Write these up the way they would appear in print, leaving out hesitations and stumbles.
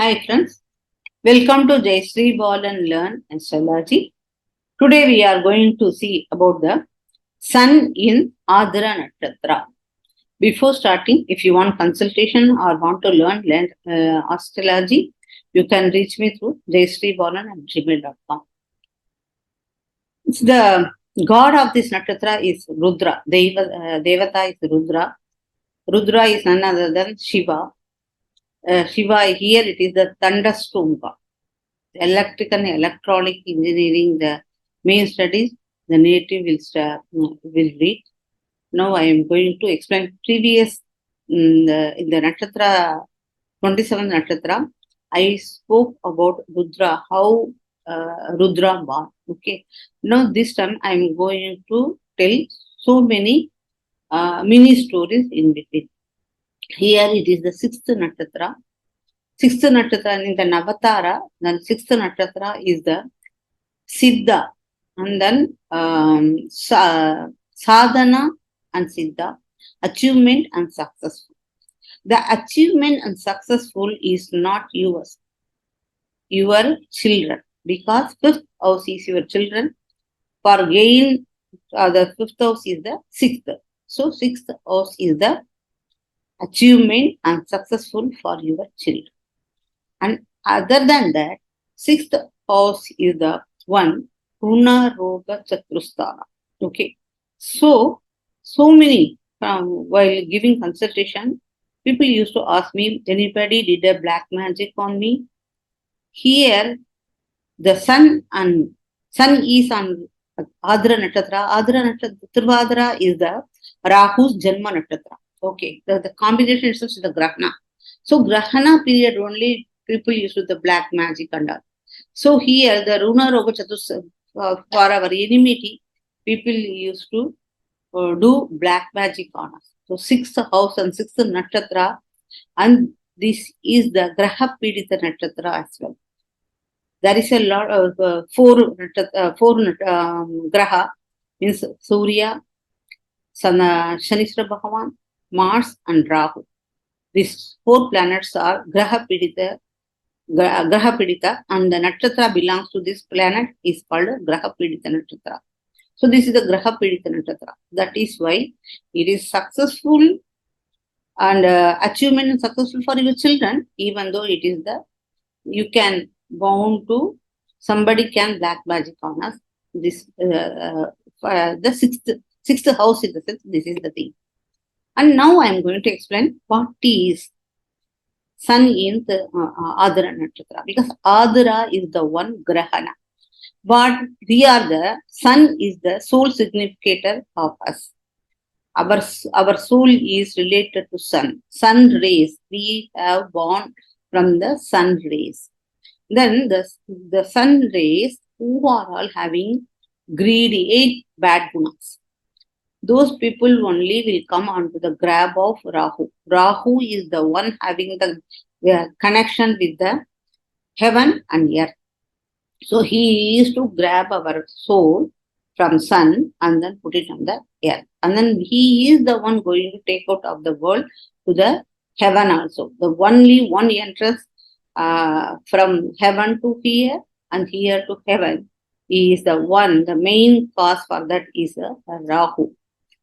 Hi friends, welcome to Jayashreebalan-Learn Astrology. Today we are going to see about the Sun in Adira Nakshatra. Before starting, if you want consultation or want to learn astrology, you can reach me through jayashreebalan@gmail.com. The god of this nakshatra is Rudra. Devata is Rudra. Rudra is none other than Shiva. Shiva here it is the thunderstorm god. Electrical and electronic engineering, the main studies, the native will read. Now I am going to explain previous in the Nakshatra, 27th Nakshatra, I spoke about Rudra, how Rudra born. Okay. Now this time I am going to tell so many mini stories in between. Here it is the 6th Nakshatra. 6th Nakshatra in the Navatara, then 6th Nakshatra is the Siddha, and then Sadhana and Siddha, achievement and successful. The achievement and successful is not yours, your children, because 5th house is your children. For gain, the 5th house is the 6th. So 6th house is the achievement and successful for your children. And other than that, 6th house is the one, Runa Roga Chaturasthana. Okay. So many, while giving consultation, people used to ask me, anybody did a black magic on me? Here, the sun is on Adira Nakshatra. Adira Nakshatra, Tiruvadirai is the Rahu's Janma Nakshatra. Okay. The combination itself is the Grahana. So Grahana period only people used to the black magic and all. So here the Runa Roga Chaturasthana, for our enmity, people used to do black magic on us. So 6th house and 6th Nakshatra, and this is the Graha Pidita Nakshatra as well. There is a lot of four Graha, means Surya, Shanisra Bhagavan, Mars and Rahu. These 4 planets are Graha Pidita, and the Nakshatra belongs to this planet is called Graha Pidita Nakshatra. So this is the Graha Pidita Nakshatra. That is why it is successful and achievement and successful for your children, even though it is you can bound to, somebody can black magic on us. This the sixth house in the sense, this is the thing. And now I am going to explain what is Sun in the Adira Nakshatra, because Adira is the one Grahana. But we are the Sun is the soul significator of us. Our soul is related to Sun. Sun rays, we have born from the Sun rays. Then the Sun rays, who are all having greedy, 8 bad gunas. Those people only will come onto the grab of Rahu. Rahu is the one having the connection with the heaven and earth. So he is to grab our soul from Sun and then put it on the earth. And then he is the one going to take out of the world to the heaven also. The only one entrance from heaven to here and here to heaven. He is the one, the main cause for that is Rahu.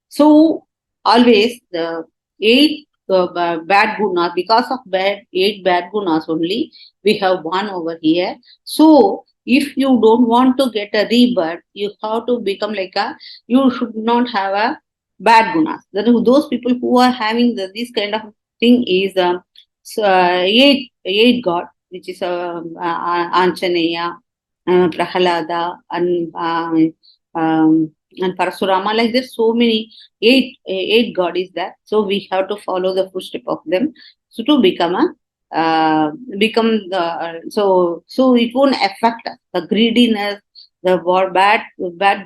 So always the 8 bad gunas, because of 8 bad gunas only, we have one over here. So if you don't want to get a rebirth, you have to become you should not have a bad gunas. Those people who are having this kind of thing is 8 god, which is Anjaneya, Prahalada, and Parasurama, like this, so many 8 god is there. So we have to follow the footstep of them. So to become so it won't affect us. The greediness, the bad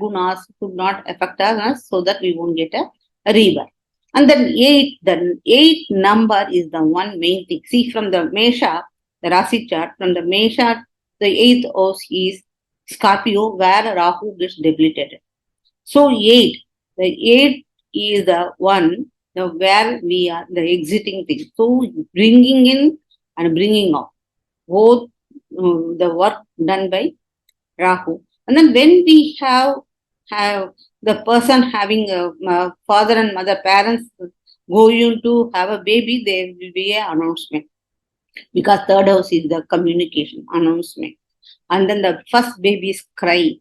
gunas should not affect us, so that we won't get a rebirth. And then 8 number is the one main thing. See, from the Mesha, the Rasi chart, from the Mesha, the 8th house is Scorpio, where Rahu gets debilitated. So 8, the 8 is the one where we are the exiting thing. So bringing in and bringing out. both the work done by Rahu. And then when we have the person having a father and mother, parents going to have a baby, there will be an announcement, because third house is the communication announcement. And then the first baby's cry.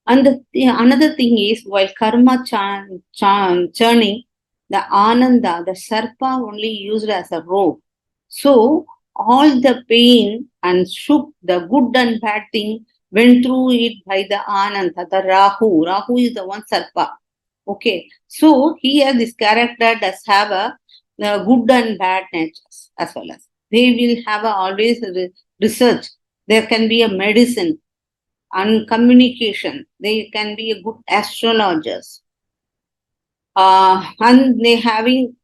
And another thing is, while karma churning, the ananda, the sarpa only used as a rope. So all the pain and shook, the good and bad thing went through it by the ananda, the Rahu. Rahu is the one sarpa. Okay. So here this character does have a good and bad natures as well as. They will have always research. There can be a medicine and communication. They can be a good astrologers. And they having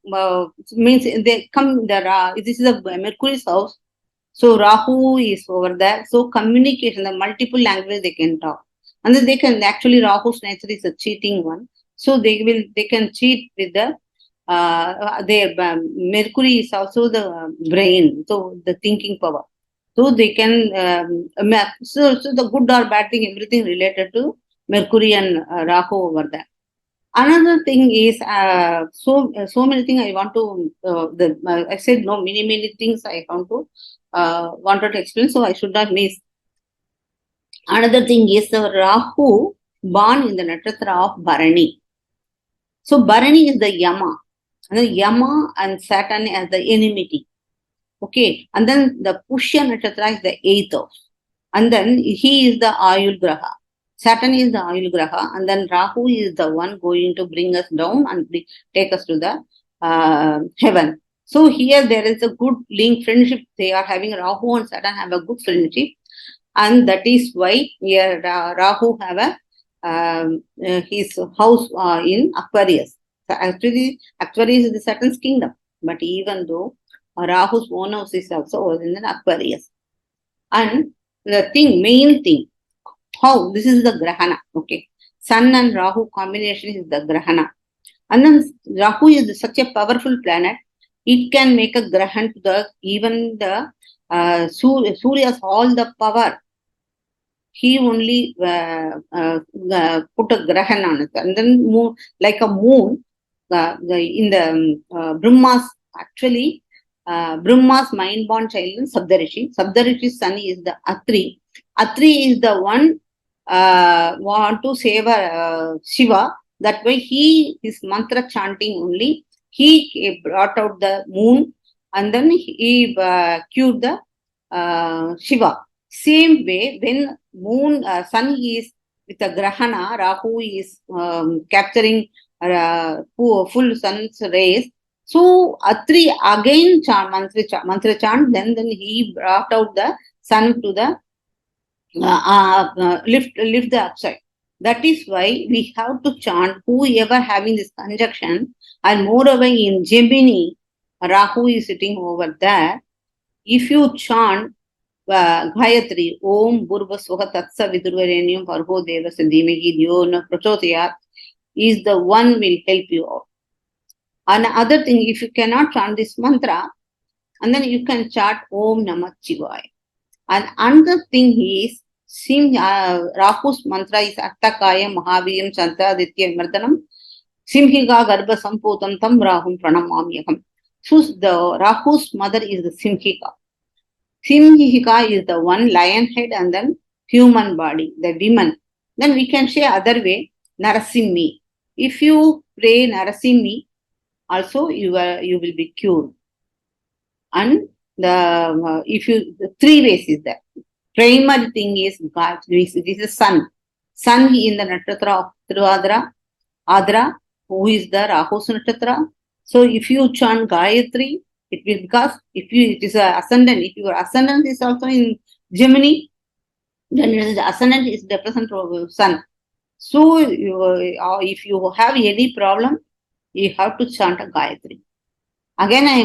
means they come there. This is a Mercury's house, so Rahu is over there. So communication, the multiple language they can talk, and then they can actually Rahu's nature is a cheating one. So they can cheat with the their Mercury is also the brain, so the thinking power. So they can so the good or bad thing, everything related to Mercury and Rahu over there. Another thing is so many things I want to I said no many things I want to wanted to explain, so I should not miss. Another thing is the Rahu born in the nakshatra of Bharani. So Bharani is the Yama, and the Yama and Saturn as the enmity. Okay, and then the Pushya nakshatra is the 8th house, and then he is the Ayul Graha. Saturn is the Ayul Graha, and then Rahu is the one going to bring us down and take us to the heaven. So here there is a good link, friendship. They are having Rahu and Saturn have a good friendship, and that is why here Rahu have a his house in Aquarius. So actually, Aquarius is the Saturn's kingdom, but even though Rahu's own house is also in an Aquarius. And the main thing, how this is the Grahana, okay. Sun and Rahu combination is the Grahana. And then Rahu is such a powerful planet, it can make a Grahan to the even the Surya's all the power. He only put a Grahan on it, and then moon, like a moon, in the Brahma's actually. Brahma's mind-born child is Sabdarishi. Sabdarishi's son is the Atri. Atri is the one want to save Shiva. That way his mantra chanting only. He brought out the moon and then he cured the Shiva. Same way, when moon, sun is with the Grahana, Rahu is capturing full sun's rays. So Atri again mantra chant, then he brought out the sun to the lift the upside. That is why we have to chant whoever having this conjunction, and moreover in Gemini, Rahu is sitting over there. If you chant Gayatri, Om Bhurvasvaha Tatsa Vidurvarenyam Bhargo Devasya Dhimahi Dhyo Na Prachodayat, is the one will help you out. Another thing, if you cannot chant this mantra, and then you can chant Om Namah Shivaya. And another thing is, Rahu's mantra is Attakaya Mahaviyam Chantraditya Mardanam Simhika Garbha Samputam Tam Rahum Pranamamyakam. So the Rahu's mother is the Simhika. Simhika is the one lion head and then human body, the woman. Then we can say other way, Narasimhi. If you pray Narasimhi, also you will be cured. And the 3 ways is there. Primary thing is God. This is sun. Sun in the nakshatra of Tiruvadirai, Adira, who is the Rahu's nakshatra. So if you chant Gayatri, it will, because it is a ascendant. If your ascendant is also in Gemini, then the ascendant is represented of sun. So if you have any problem, you have to chant a Gayatri. Again, I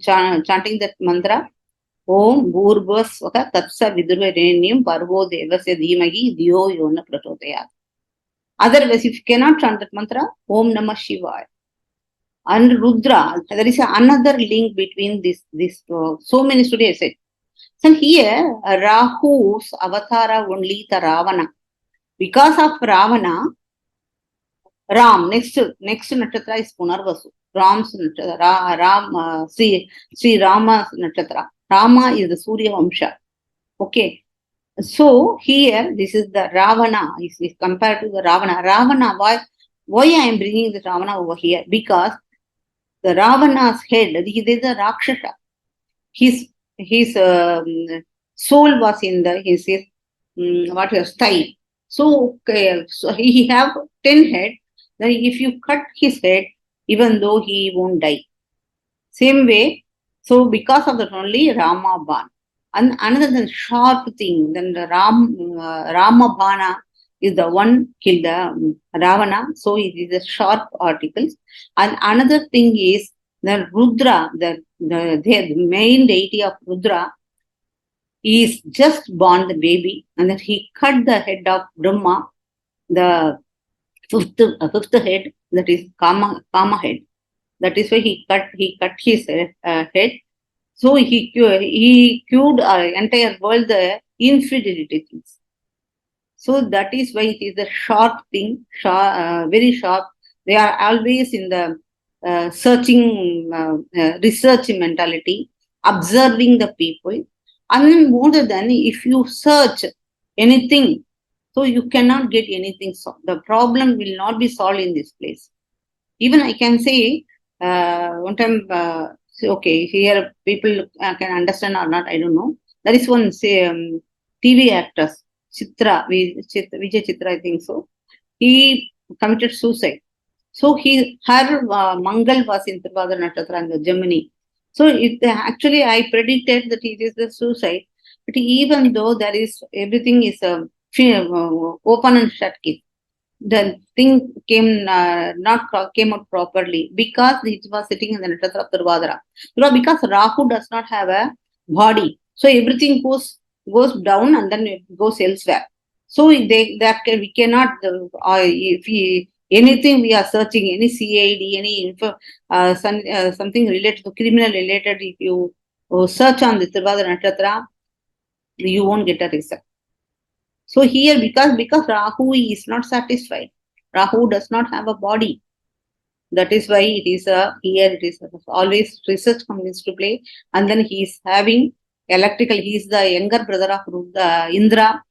am chanting that mantra. Om Bhurvasvaha Tatsa Vidurvarenyam Bhargo Devasya Dhimahi Dhyo Yona Prachodayat. Otherwise, if you cannot chant that mantra, Om Namah Shivaya. And Rudra, there is another link between this so many studies said. So here, Rahu's avatara only the Ravana. Because of Ravana, Ram, next Nakshatra is Punarvasu. Ram's Nakshatra, Sri Rama's Nakshatra. Rama is the Surya Vamsha. Okay. So here, this is the Ravana, is compared to the Ravana. Ravana, why I am bringing the Ravana over here? Because the Ravana's head, this is a Rakshasa. His soul was in his what is thigh. So, so he have 10 head. Then if you cut his head, even though he won't die. Same way, so because of that only Rama Ban. And another than sharp thing, then the Rama Bana is the one killed the Ravana. So it is a sharp articles. And another thing is the Rudra, the main deity of Rudra, is just born the baby, and then he cut the head of Brahma, the fifth head, that is Kama head. That is why he cut his head. So he cured entire world the infidelity things. So that is why it is a sharp thing, very sharp. They are always in the searching, research mentality, observing the people. And then more than if you search anything, so you cannot get anything solved. The problem will not be solved in this place. Even I can say, one time, okay, here people can understand or not, I don't know. There is one, say, TV actress, Vijay Chitra, I think so. He committed suicide. So her Mangal was in Tiruvadirai Nakshatra in Germany. So actually I predicted that it is the suicide. But even though there is everything is open and shut case, the thing came out properly because it was sitting in the Nakshatra of Tiruvadira. Because Rahu does not have a body, so everything goes down and then it goes elsewhere. So we cannot if anything we are searching, any CID, any info, something related to criminal related, if you search on the Tiruvadira Nakshatra, you won't get a result. So here, because Rahu is not satisfied, Rahu does not have a body. That is why it is here it is always research comes to play, and then he is having electrical. He is the younger brother of Indra.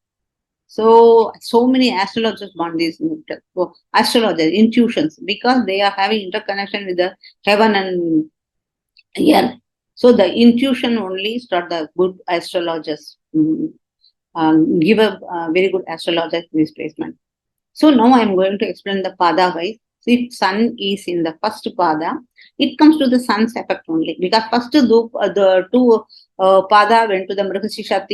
So many astrologers born these astrologers, intuitions, because they are having interconnection with the heaven and earth. So the intuition only start the good astrologers. Give a very good astrologer displacement. So now I am going to explain the pada wise. So if sun is in the first pada, it comes to the sun's effect only, because first the two pada went to the Mrigashira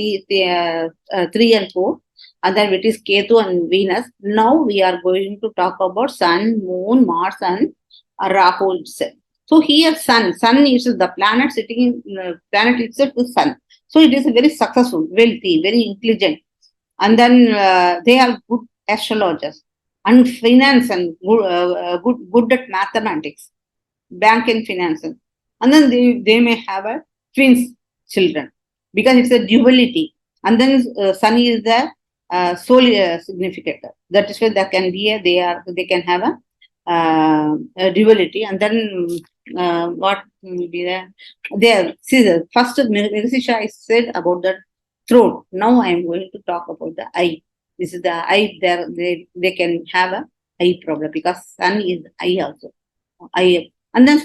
3 and 4, and then it is Ketu and Venus. Now we are going to talk about sun, moon, Mars, and Rahu itself. So here sun is the planet sitting in the planet itself is sun. So it is very successful, wealthy, very intelligent. And then they are good astrologers and finance and good at mathematics, bank and finance. And then they may have a twins children because it's a duality. And then sun is the soul significant. That is why there can be they can have a duality. And then what will be there? See, the first Mrigashira I said about the throat. Now I am going to talk about the eye. This is the eye. There they can have a eye problem because sun is eye also. Eye. And then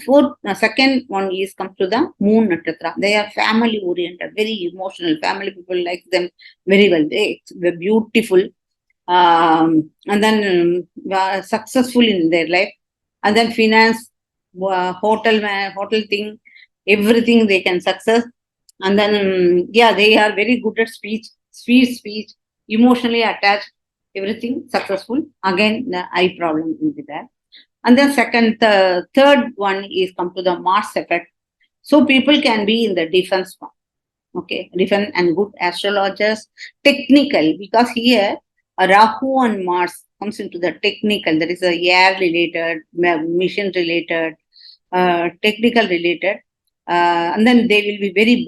second one is come to the moon nakshatra. They are family oriented, very emotional. Family people like them very well. They're beautiful. And then successful in their life. And then finance, hotel thing, everything they can success. And then they are very good at speech, emotionally attached, everything successful. Again, the eye problem will be there. And then third one is come to the Mars effect. So people can be in the defense form. Okay, defense and good astrologers, technical, because here Rahu and Mars comes into the technical. That is a air related, mission related, technical related. and then they will be very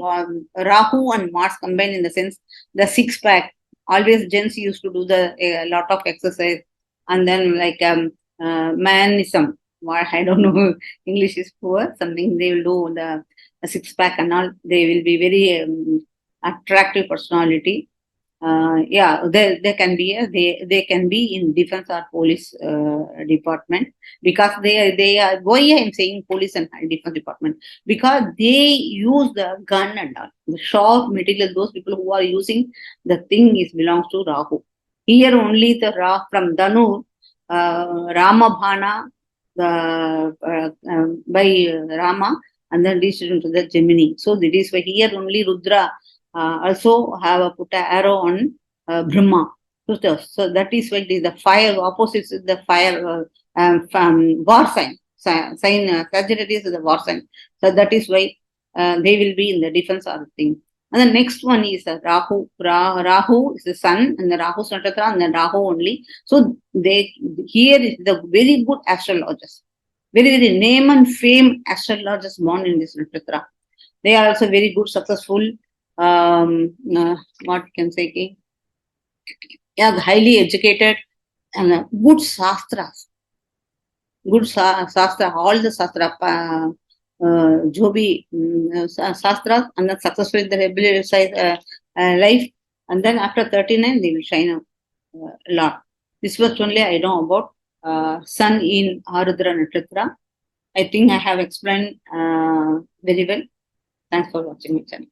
Rahu and Mars combined in the sense the six pack. Always gents used to do a lot of exercise, and then like manism. I don't know, English is poor. Something they will do the six pack and all. They will be very attractive personality. Yeah, they can be they can be in defense or police department, because they are why I'm saying police and defense department, because they use the gun and all the sharp material. Those people who are using the thing is belongs to Rahu. Here only the from Dhanu, Ramabhana, the by Rama, and then reached into the Gemini. So that is why here only Rudra also have a put an arrow on Brahma. So that is why it is the fire opposites is the fire war sign. Sagittarius is the war sign. So that is why they will be in the defense of the thing. And the next one is Rahu. Rahu is the sun, and the Rahu Nakshatra, and the Rahu only. So they here is the very good astrologers, very very name and fame astrologers born in this Nakshatra. They are also very good, successful. What can say? Yeah, highly educated and good shastras. Good shastra, all the shastra, जो भी shastras, and then successful in their life, and then after 39 they will shine a lot. This was only I know about sun in Arudra Nakshatra. I think I have explained very well. Thanks for watching my channel.